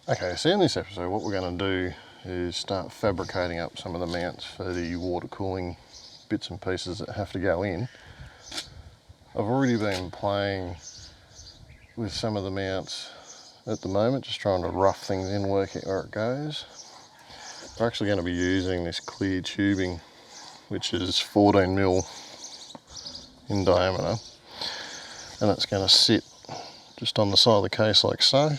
Okay, so in this episode what we're going to do is start fabricating up some of the mounts for the water cooling bits and pieces that have to go in. I've already been playing with some of the mounts at the moment, just trying to rough things in, work out where it goes. We're actually going to be using this clear tubing, which is 14mm in diameter, and it's going to sit just on the side of the case like so.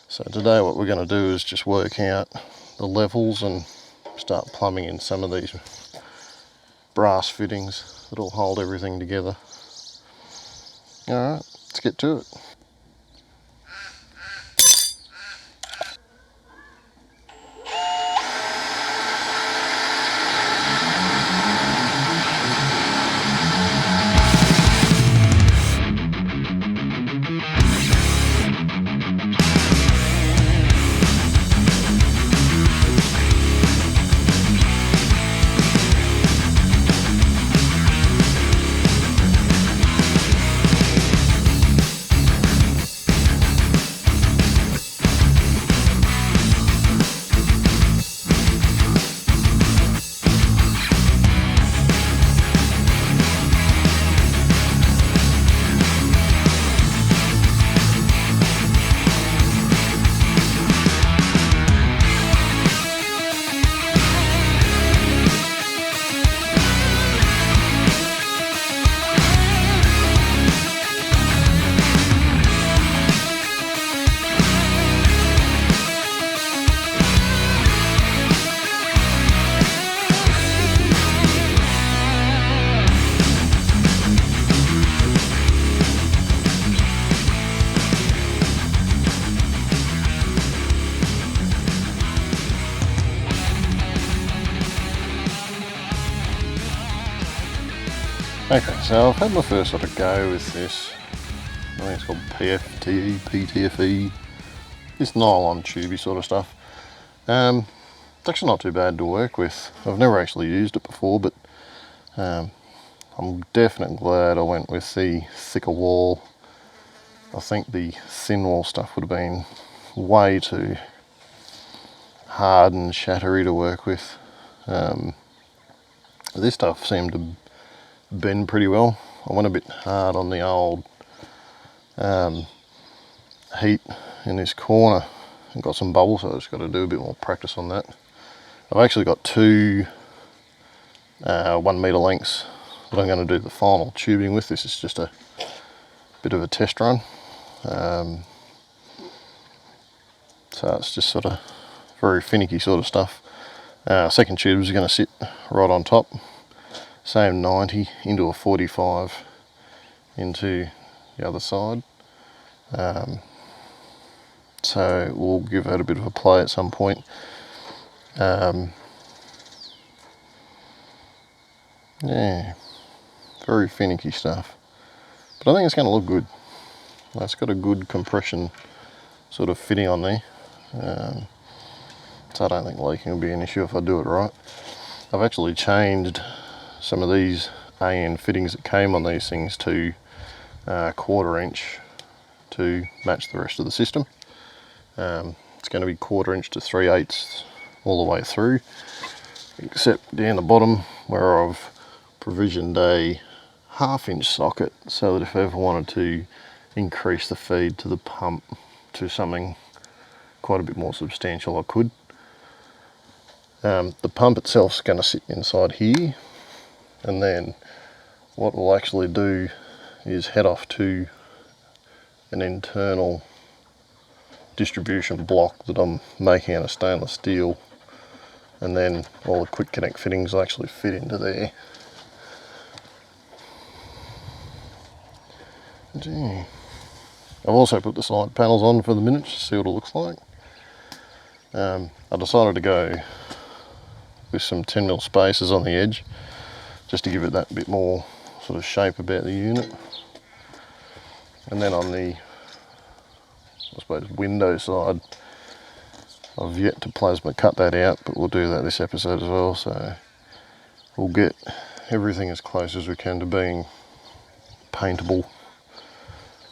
So today what we're going to do is just work out the levels and start plumbing in some of these brass fittings that'll hold everything together. Alright, let's get to it. Okay, so I've had my first sort of go with this. I think it's called PFTE, PTFE. This nylon tubey sort of stuff. It's actually not too bad to work with. I've never actually used it before, but I'm definitely glad I went with the thicker wall. I think the thin wall stuff would have been way too hard and shattery to work with. This stuff seemed to bend pretty well. I went a bit hard on the old heat in this corner and got some bubbles, so I just got to do a bit more practice on that. I've actually got two 1 metre lengths that I'm going to do the final tubing with. This is just a bit of a test run, so it's just sort of very finicky sort of stuff. Second tube is going to sit right on top, same 90 into a 45 into the other side. So we'll give that a bit of a play at some point. Yeah, very finicky stuff, but I think it's going to look good. It's got a good compression sort of fitting on there, so I don't think leaking will be an issue if I do it right. I've actually changed some of these AN fittings that came on these things to 1/4 inch to match the rest of the system. It's going to be 1/4 inch to 3/8 all the way through, except down the bottom where I've provisioned a 1/2 inch socket, so that if I ever wanted to increase the feed to the pump to something quite a bit more substantial, I could. The pump itself is going to sit inside here, and then what we'll actually do is head off to an internal distribution block that I'm making out of stainless steel, and then all the quick connect fittings will actually fit into there. I've also put the side panels on for the minute to see what it looks like. I decided to go with some 10mm spacers on the edge, just to give it that bit more sort of shape about the unit. And then on the, I suppose, window side, I've yet to plasma cut that out, but we'll do that this episode as well, so we'll get everything as close as we can to being paintable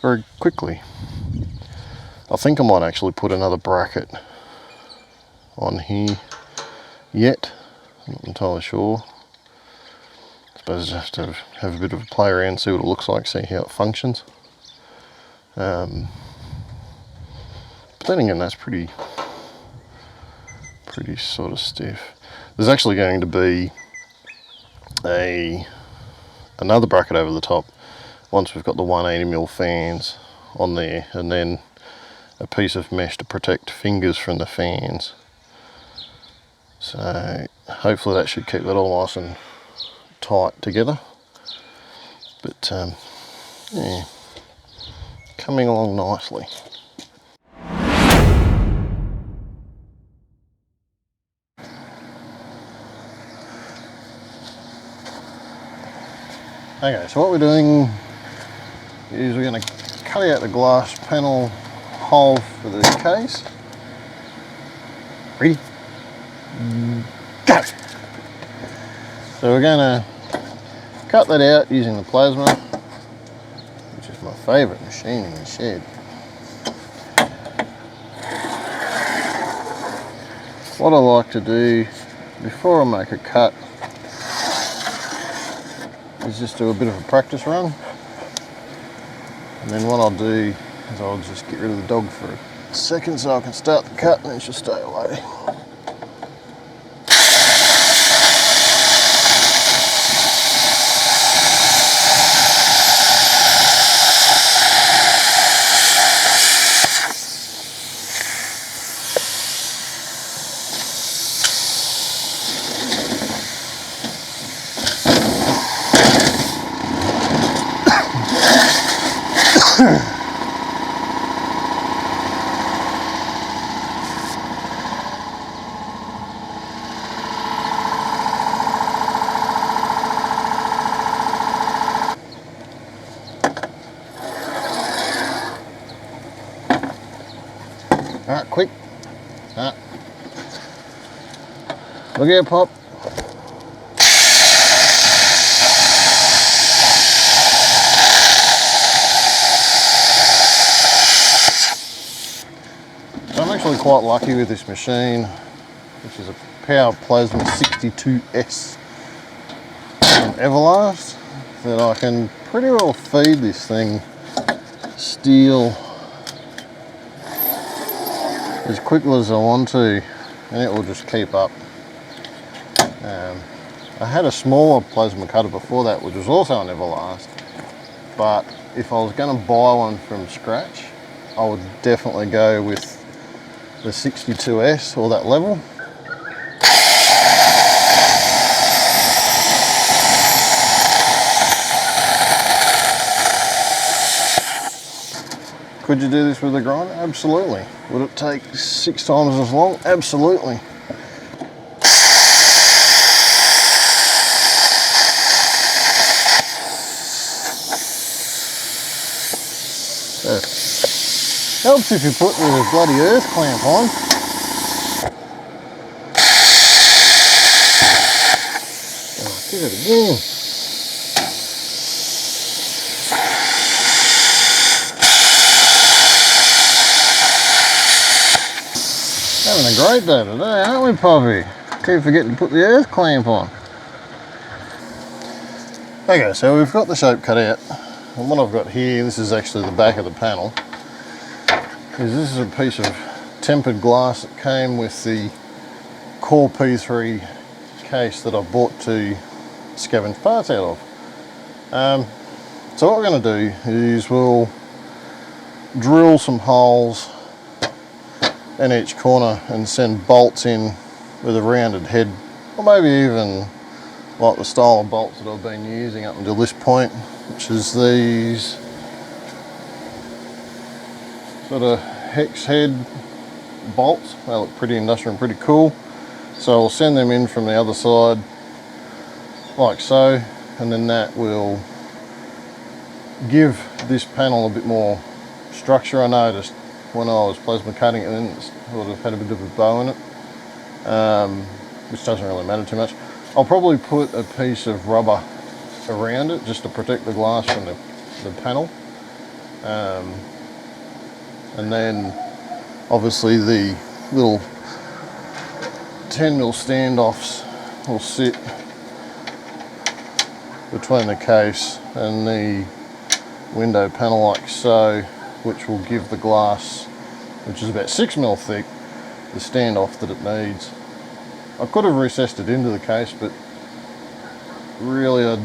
very quickly. I think I might actually put another bracket on here yet. I'm not entirely sure. I suppose I just have to have a bit of a play around, see what it looks like, see how it functions. But then again, that's pretty sort of stiff. There's actually going to be another bracket over the top once we've got the 180mm fans on there, and then a piece of mesh to protect fingers from the fans. So hopefully that should keep that all nice and tight together. But yeah, coming along nicely. Okay, so what we're doing is we're going to cut out the glass panel hole for the case. Ready? Go! So we're going to cut that out using the plasma, which is my favourite machine in the shed. What I like to do before I make a cut is just do a bit of a practice run, and then what I'll do is I'll just get rid of the dog for a second so I can start the cut, and then she'll stay away. Alright, quick. Alright. Look out, Pop. So I'm actually quite lucky with this machine, which is a Power Plasma 62S from Everlast, that I can pretty well feed this thing steel as quickly as I want to, and it will just keep up. I had a smaller plasma cutter before that, which was also an Everlast, but if I was going to buy one from scratch, I would definitely go with the 62S or that level. Could you do this with a grinder? Absolutely. Would it take 6 times as long? Absolutely. Helps if you put the bloody earth clamp on. Oh, give it again. Having a great day today, aren't we, Poppy? Keep forgetting to put the earth clamp on. Okay, so we've got the shape cut out, and what I've got here, this is actually the back of the panel, is this is a piece of tempered glass that came with the Core P3 case that I bought to scavenge parts out of. So what we're going to do is we'll drill some holes in each corner and send bolts in with a rounded head, or maybe even like the style of bolts that I've been using up until this point, which is these sort of hex head bolts. They look pretty industrial and pretty cool. So I'll send them in from the other side like so, and then that will give this panel a bit more structure. I noticed when I was plasma cutting it, and it sort of had a bit of a bow in it, which doesn't really matter too much. I'll probably put a piece of rubber around it just to protect the glass from the panel. and then obviously the little 10mm standoffs will sit between the case and the window panel like so, which will give the glass, which is about 6mm thick, the standoff that it needs. I could have recessed it into the case, but really I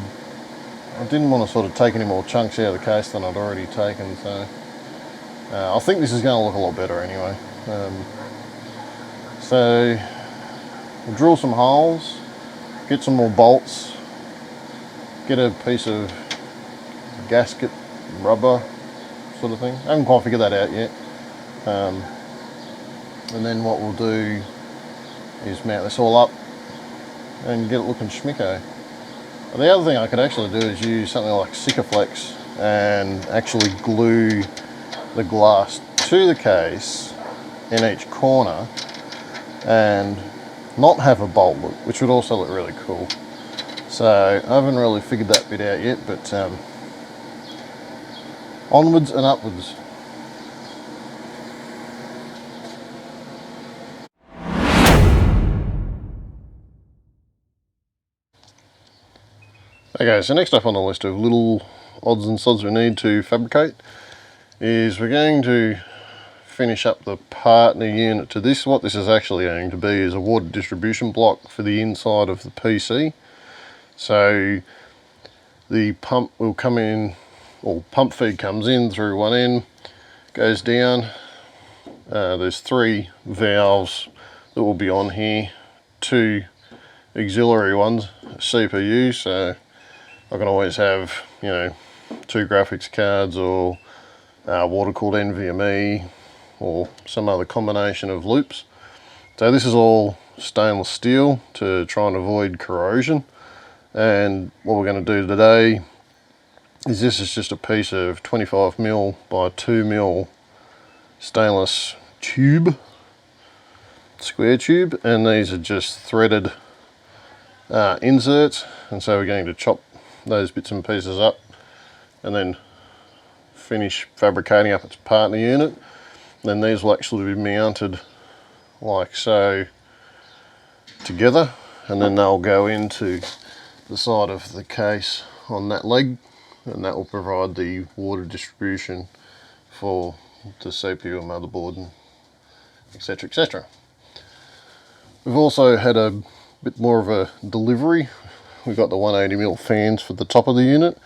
didn't want to sort of take any more chunks out of the case than I'd already taken, so I think this is going to look a lot better anyway. So we'll drill some holes, get some more bolts, get a piece of gasket rubber sort of thing. I haven't quite figured that out yet. And then what we'll do is mount this all up and get it looking schmicko. The other thing I could actually do is use something like Sikaflex and actually glue the glass to the case in each corner and not have a bolt look, which would also look really cool. So I haven't really figured that bit out yet, but onwards and upwards. Okay, so next up on the list of little odds and sods we need to fabricate is we're going to finish up the partner unit to this. What this is actually going to be is a water distribution block for the inside of the PC. So the pump will come in, or pump feed comes in through one end, goes down. There's 3 valves that will be on here, 2 auxiliary ones, CPU, so I can always have, you know, 2 graphics cards or water-cooled NVMe or some other combination of loops. So this is all stainless steel to try and avoid corrosion. And what we're going to do today is this is just a piece of 25mm by 2mm stainless tube, square tube, and these are just threaded inserts, and so we're going to chop those bits and pieces up and then finish fabricating up its partner unit. Then these will actually be mounted like so together, and then they'll go into the side of the case on that leg, and that will provide the water distribution for the CPU and motherboard, and etc, etc. We've also had a bit more of a delivery. We've got the 180mm fans for the top of the unit.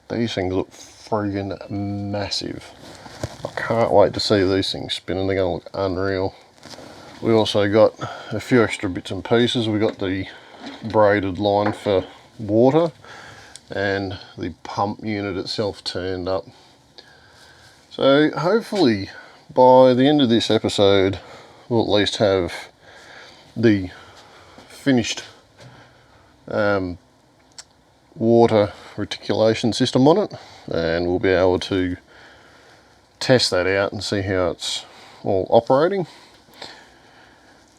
These things look friggin' massive. I can't wait to see these things spinning. They're going to look unreal. We also got a few extra bits and pieces. We got the braided line for water and the pump unit itself turned up. So hopefully by the end of this episode we'll at least have the finished water reticulation system on it, and we'll be able to test that out and see how it's all operating.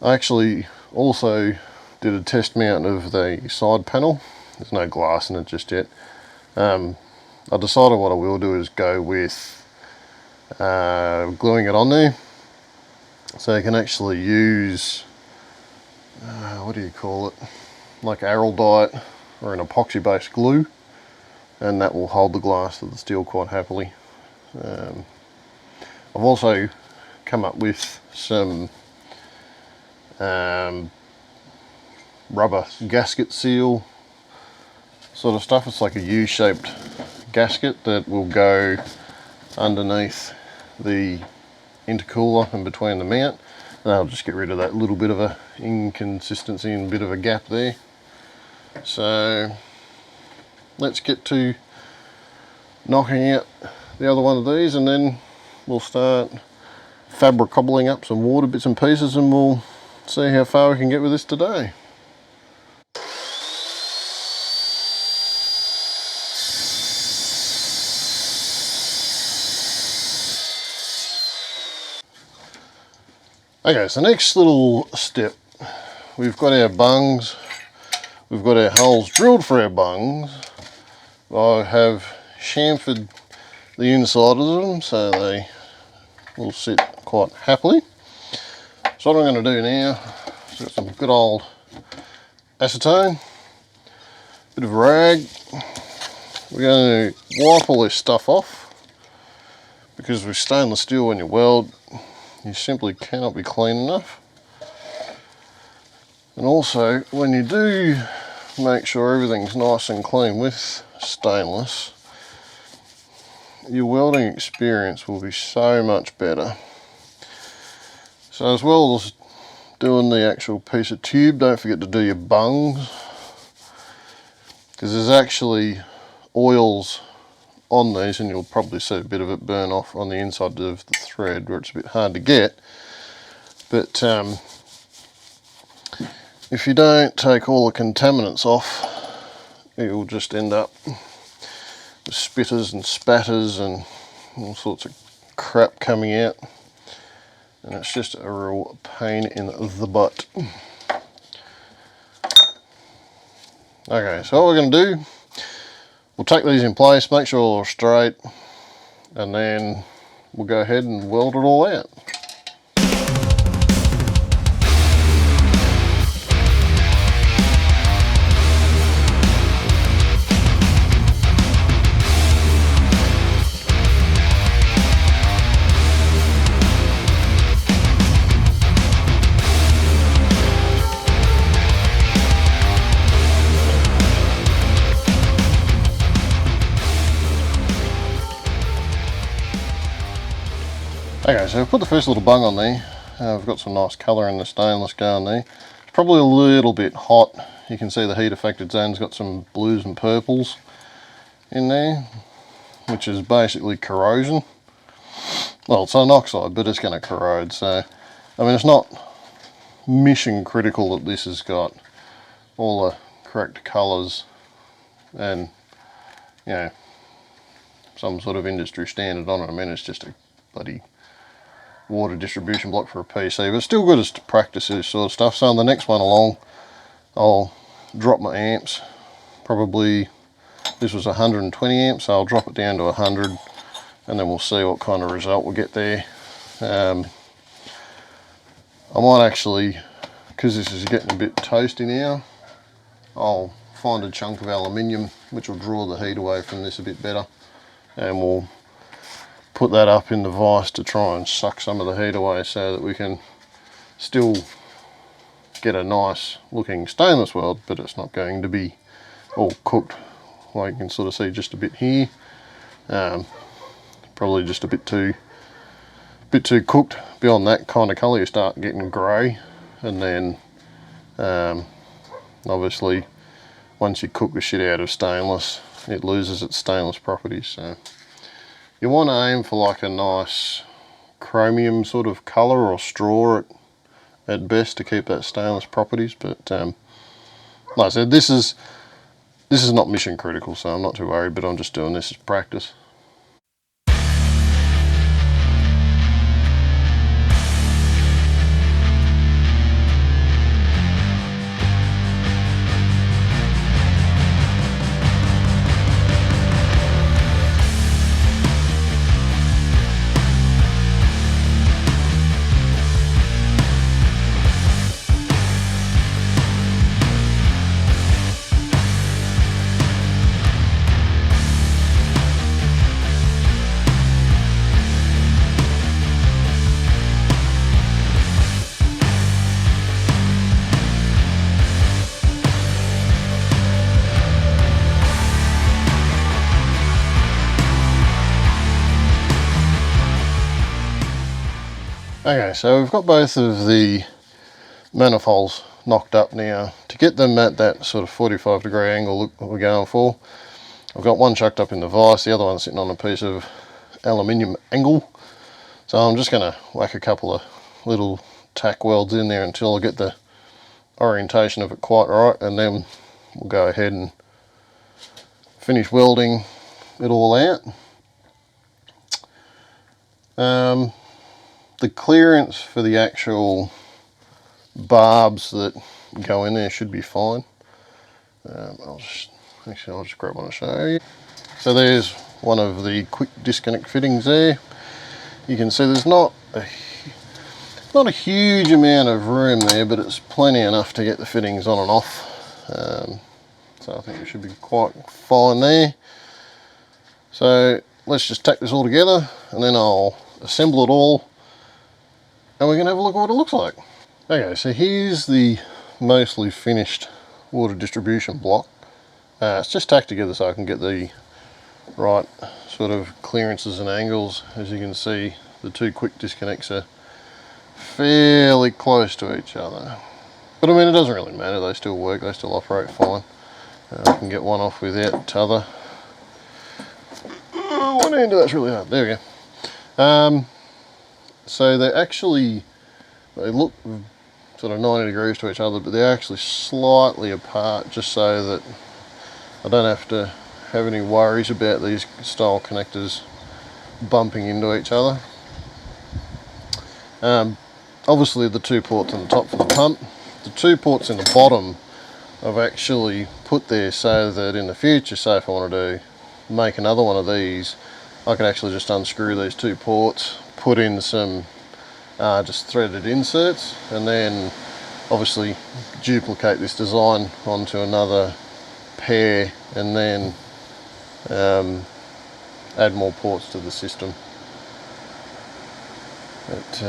I actually also did a test mount of the side panel. There's no glass in it just yet. I decided what I will do is go with gluing it on there, so you can actually use what do you call it, like araldite or an epoxy based glue, and that will hold the glass to the steel quite happily. I've also come up with some rubber gasket seal sort of stuff. It's like a U-shaped gasket that will go underneath the intercooler and between the mount, and that'll just get rid of that little bit of a inconsistency and bit of a gap there. So let's get to knocking out the other one of these, and then we'll start fabricating up some water bits and pieces, and we'll see how far we can get with this today. Okay, so next little step, we've got our bungs, we've got our holes drilled for our bungs. I have chamfered the inside of them so they will sit quite happily. So what I'm going to do now is got some good old acetone, bit of rag. We're going to wipe all this stuff off, because with stainless steel when you weld, you simply cannot be clean enough. And also, when you do make sure everything's nice and clean with stainless, your welding experience will be so much better. So as well as doing the actual piece of tube, don't forget to do your bungs, because there's actually oils on these, and you'll probably see a bit of it burn off on the inside of the thread where it's a bit hard to get. But if you don't take all the contaminants off, you'll just end up with spitters and spatters and all sorts of crap coming out, and it's just a real pain in the butt. Okay, so what we're going to do, we'll take these in place, make sure they're straight, and then we'll go ahead and weld it all out. Okay, so I've put the first little bung on there. I've got some nice colour in the stainless going there. It's probably a little bit hot. You can see the heat affected zone's got some blues and purples in there, which is basically corrosion. Well, it's an oxide, but it's going to corrode. So, I mean, it's not mission critical that this has got all the correct colours and, you know, some sort of industry standard on it. I mean, it's just a bloody water distribution block for a PC, but still good as to practice this sort of stuff. So on the next one along, I'll drop my amps. Probably this was 120 amps, so I'll drop it down to 100, and then we'll see what kind of result we'll get there. I might actually, because this is getting a bit toasty now, I'll find a chunk of aluminium which will draw the heat away from this a bit better, and we'll put that up in the vise to try and suck some of the heat away, so that we can still get a nice looking stainless weld, but it's not going to be all cooked, like you can sort of see just a bit here. Probably just a bit too cooked. Beyond that kind of colour you start getting grey, and then obviously once you cook the shit out of stainless, it loses its stainless properties. So you want to aim for like a nice chromium sort of colour, or straw at best, to keep that stainless properties. But like I said, this is not mission critical, so I'm not too worried, but I'm just doing this as practice. Okay, so we've got both of the manifolds knocked up now. To get them at that sort of 45-degree angle that we're going for, I've got one chucked up in the vise, the other one sitting on a piece of aluminium angle. So I'm just going to whack a couple of little tack welds in there until I get the orientation of it quite right, and then we'll go ahead and finish welding it all out. The clearance for the actual barbs that go in there should be fine. I'll just grab one to show you. So there's one of the quick disconnect fittings there. you can see there's not a huge amount of room there, but it's plenty enough to get the fittings on and off. So I think we should be quite fine there. So let's just tack this all together and then I'll assemble it all and we're going to have a look at what it looks like. Okay, so here's the mostly finished water distribution block. It's just tacked together so I can get the right sort of clearances and angles. As you can see, the two quick disconnects are fairly close to each other. But I mean, it doesn't really matter, they still work, they still operate fine. I can get one off without the other. One end of that's really hard, there we go. So they look sort of 90 degrees to each other, but they're actually slightly apart just so that I don't have to have any worries about these style connectors bumping into each other. Obviously the two ports on the top for the pump, the two ports in the bottom I've actually put there so that in the future, say if I want to make another one of these, I can actually just unscrew these two ports, put in some just threaded inserts, and then obviously duplicate this design onto another pair and then add more ports to the system. But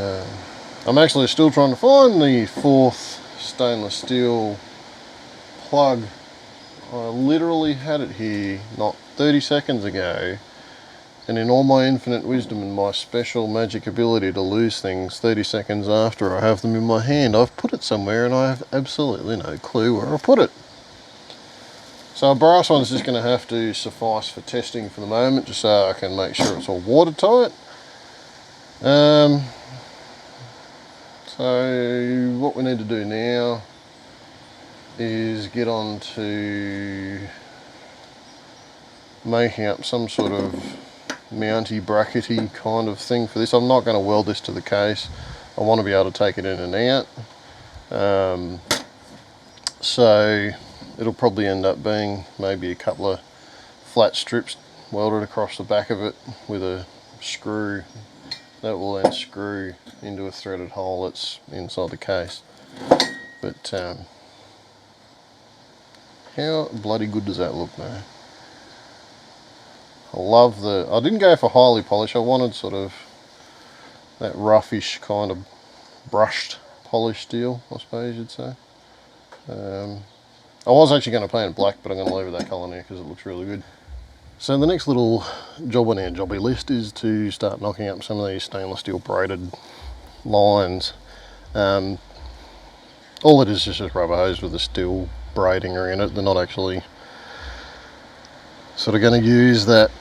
I'm actually still trying to find the fourth stainless steel plug. I literally had it here not 30 seconds ago, and in all my infinite wisdom and my special magic ability to lose things 30 seconds after I have them in my hand, I've put it somewhere and I have absolutely no clue where I put it. So a brass one's just going to have to suffice for testing for the moment, just so I can make sure it's all watertight. So what we need to do now is get on to making up some sort of mounty brackety kind of thing for this. I'm not going to weld this to the case. I want to be able to take it in and out. So it'll probably end up being maybe a couple of flat strips welded across the back of it with a screw that will then screw into a threaded hole that's inside the case. But how bloody good does that look now? I didn't go for highly polished, I wanted sort of that roughish kind of brushed polish steel, I suppose you'd say. I was actually going to paint it black, but I'm going to leave it that colour now because it looks really good. So the next little job on our jobby list is to start knocking up some of these stainless steel braided lines. All it is just rubber hose with a steel braiding around it. They're not actually sort of going to use that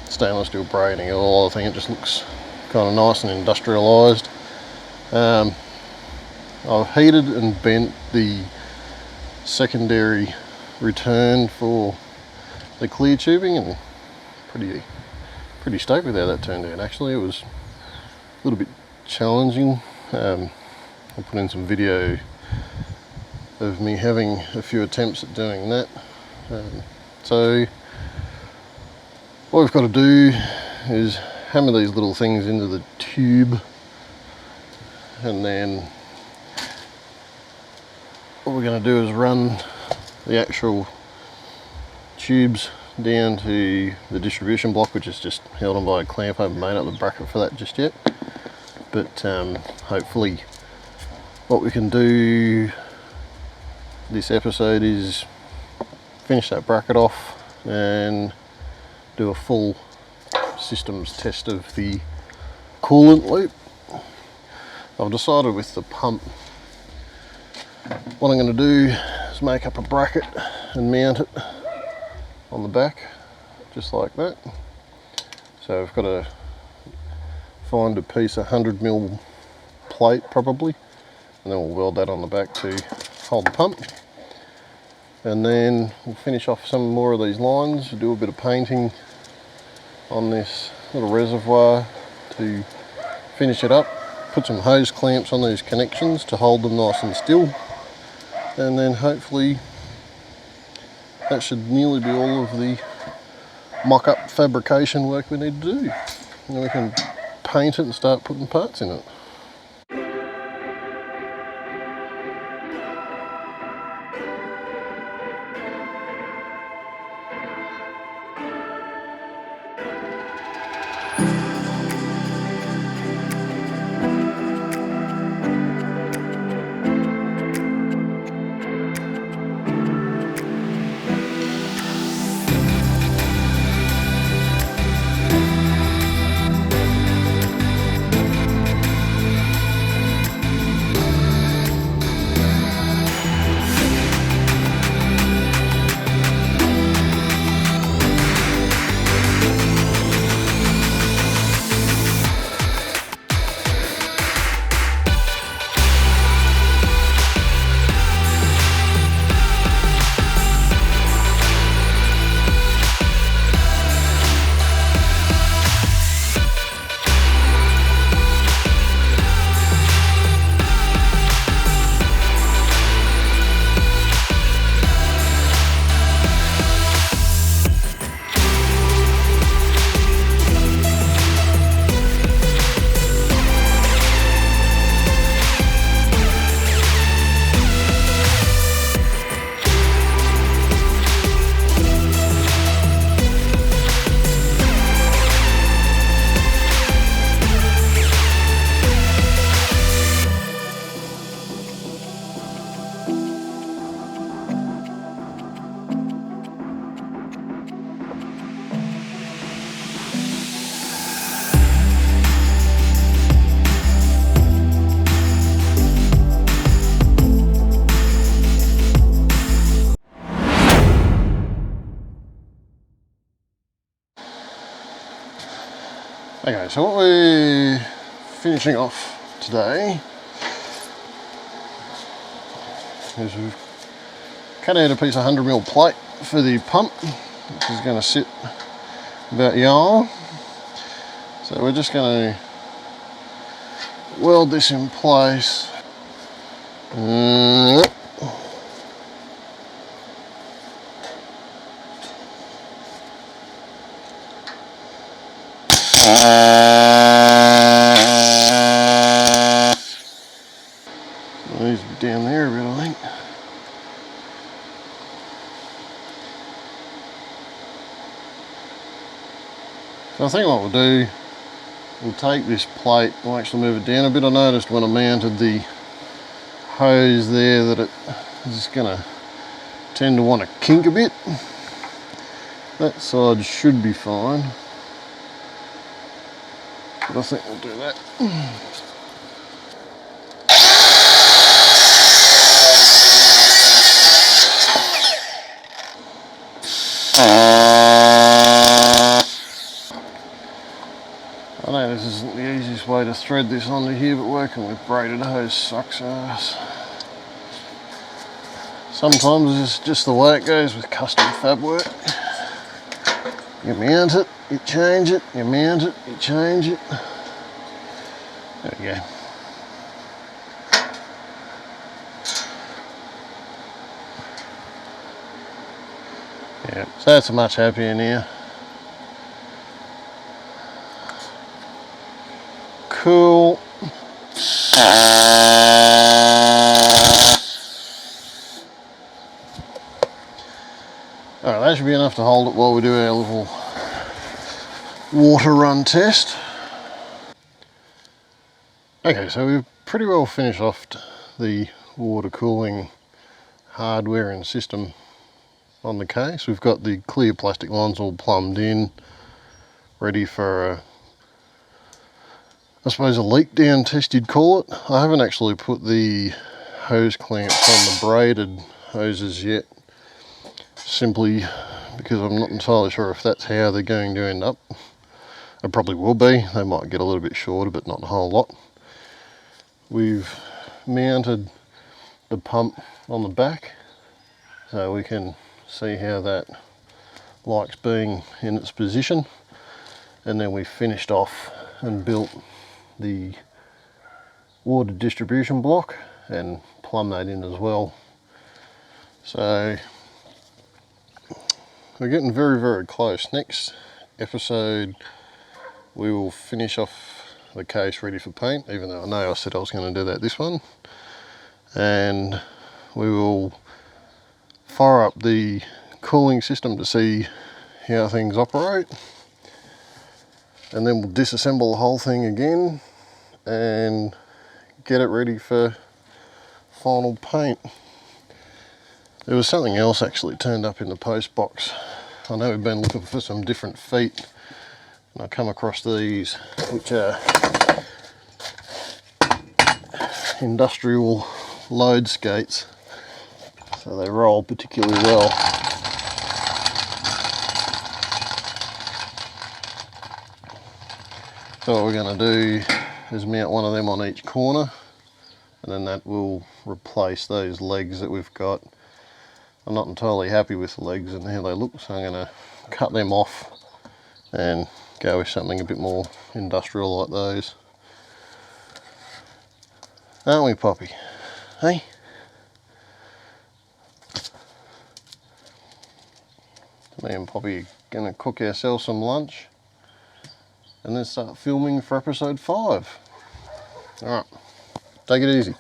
stainless steel braiding at all. I think it just looks kind of nice and industrialised. I've heated and bent the secondary return for the clear tubing and pretty stoked with how that turned out. Actually, it was a little bit challenging. I'll put in some video of me having a few attempts at doing that. So what we've got to do is hammer these little things into the tube, and then what we're going to do is run the actual tubes down to the distribution block, which is just held on by a clamp. I haven't made up the bracket for that just yet, but hopefully what we can do this episode is finish that bracket off and do a full systems test of the coolant loop. I've decided with the pump, what I'm going to do is make up a bracket and mount it on the back, just like that. So I've got to find a piece of 100mm plate probably, and then we'll weld that on the back to hold the pump. And then we'll finish off some more of these lines, do a bit of painting on this little reservoir to finish it up, put some hose clamps on these connections to hold them nice and still, and then hopefully that should nearly be all of the mock-up fabrication work we need to do. And we can paint it and start putting parts in it. Okay, so what we're finishing off today is we've cut out a piece of 100mm plate for the pump, which is going to sit about yarn. So we're just going to weld this in place. Needs to be down there a bit, I think. So I think what we'll do, we'll take this plate, we'll actually move it down a bit. I noticed when I mounted the hose there that it is going to tend to want to kink a bit. That side should be fine, but I think we'll do that. I know this isn't the easiest way to thread this onto here, but working with braided hose sucks ass. Sometimes it's just the way it goes with custom fab work. You mount it, you change it, you mount it, you change it. There we go. Yeah, so that's much happier now. Cool. Alright, that should be enough to hold it while we do our little water run test. Okay, so we've pretty well finished off the water cooling hardware and system on the case. We've got the clear plastic lines all plumbed in, ready for I suppose a leak down test you'd call it. I haven't actually put the hose clamps on the braided hoses yet, simply because I'm not entirely sure if that's how they're going to end up. It probably will be. They might get a little bit shorter, but not a whole lot. We've mounted the pump on the back so we can see how that likes being in its position, and then we finished off and built the water distribution block and plumb that in as well. So we're getting very, very close. Next episode we will finish off the case ready for paint, even though I know I said I was going to do that this one. And we will fire up the cooling system to see how things operate, and then we'll disassemble the whole thing again and get it ready for final paint. There was something else actually turned up in the post box. I know we've been looking for some different feet, and I come across these, which are industrial load skates, so they roll particularly well. So what we're going to do is mount one of them on each corner, and then that will replace those legs that we've got. I'm not entirely happy with the legs and how they look, so I'm going to cut them off and go with something a bit more industrial like those. Aren't we, Poppy? Hey? Me and Poppy are going to cook ourselves some lunch and then start filming for episode 5. Alright, take it easy.